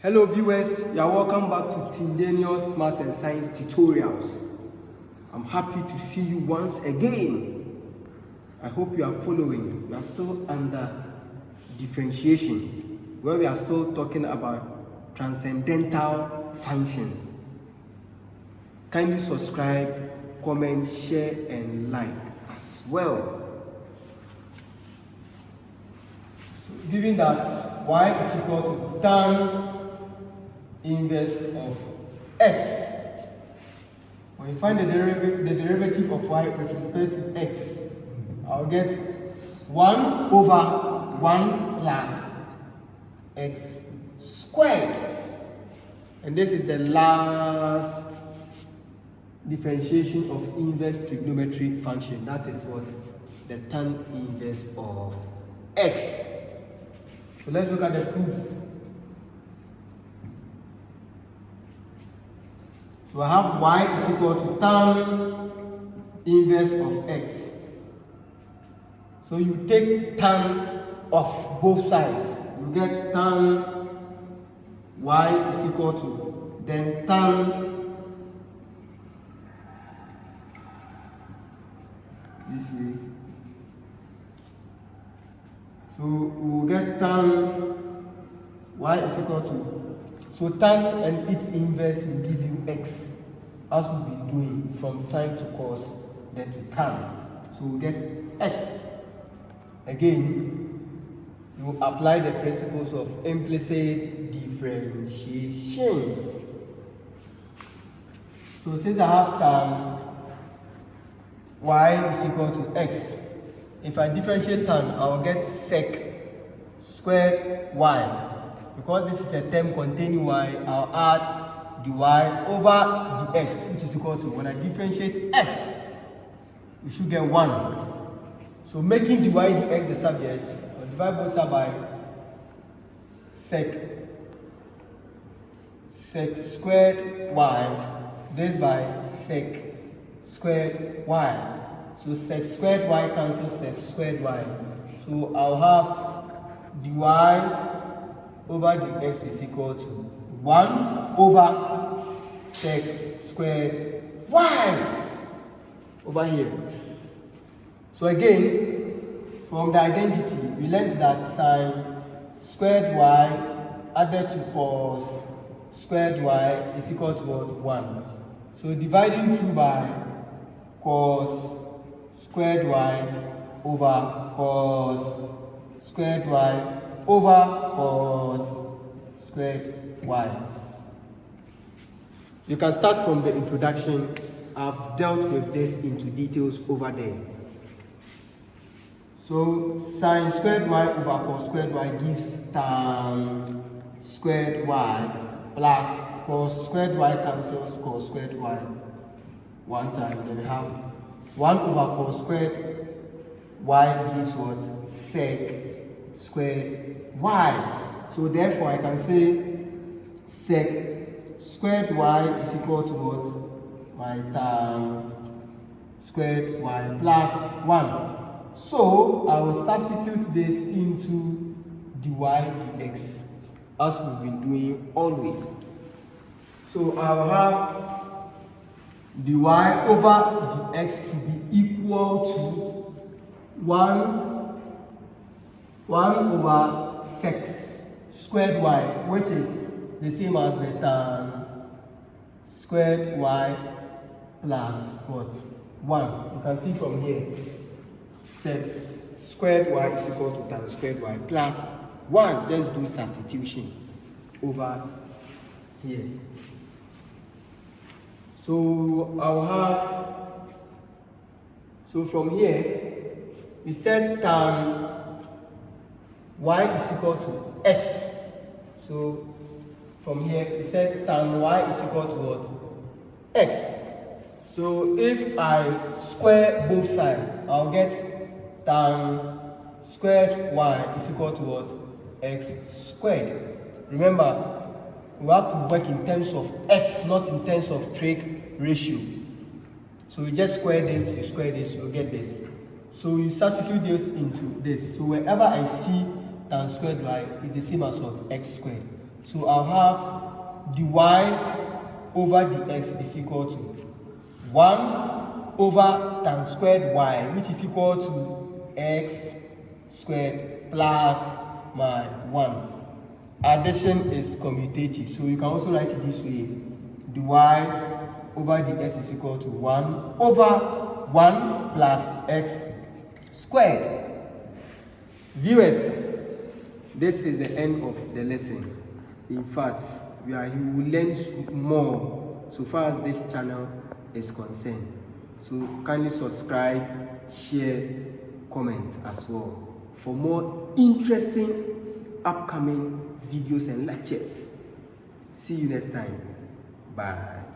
Hello viewers, you are welcome back to Tyndanius Maths and Science Tutorials. I'm happy to see you once again. I hope you are following. We are still under differentiation, where we are still talking about transcendental functions. Kindly subscribe, comment, share and like as well. Given that y is equal to tan inverse of x. When you find the derivative of y with respect to x, I'll get 1 over 1 plus x squared. And this is the last differentiation of inverse trigonometric function. That is what? The tan inverse of x. So let's look at the proof. So I have y is equal to tan inverse of x. So you take tan of both sides. You get tan y is equal to, then tan this way. So we will get tan y is equal to, so tan and its inverse will give you x, as we've been doing from sine to cos, then to tan. So we get x. Again, you will apply the principles of implicit differentiation. So since I have tan y is equal to x, if I differentiate tan, I will get sec squared y. Because this is a term containing y, I'll add dy over the x, which is equal to, when I differentiate x, we should get 1. So making dy dx the subject, I'll divide both sides by sec squared y, this by sec squared y. So sec squared y cancels sec squared y. So I'll have dy over dx is equal to 1 over sec squared y over here. So again, from the identity, we learned that sine squared y added to cos squared y is equal to what? 1. So dividing through by cos squared y over cos squared y over cos squared y. You can start from the introduction. I've dealt with this into details over there. So sine squared y over cos squared y gives tan squared y plus cos squared y cancels cos squared y one time. Then we have 1 over cos squared y gives what? Sec squared y. So therefore I can say sec squared y is equal to what? My tan squared y plus 1. So I will substitute this into dy dx, as we've been doing always. So I will have dy over dx to be equal to 1 over sec squared y, which is the same as the tan squared y plus what? 1. You can see from here, sec squared y is equal to tan squared y plus 1. Just do substitution over here. So I'll have, so from here, we said tan y is equal to x. So from here, we said tan y is equal to what? X. So if I square both sides, I'll get tan squared y is equal to what? X squared. Remember, we have to work in terms of x, not in terms of trig ratio. So you just square this, you square this, you'll get this. So you substitute this into this. So wherever I see tan squared y is the same as what? X squared. So I'll have the y over the x is equal to 1 over times squared y, which is equal to x squared plus my 1. Addition is commutative, so you can also write it this way. The y over the x is equal to 1 over 1 plus x squared. Viewers, this is the end of the lesson. In fact, you will learn more so far as this channel is concerned. So kindly subscribe, share, comment as well for more interesting upcoming videos and lectures. See you next time. Bye.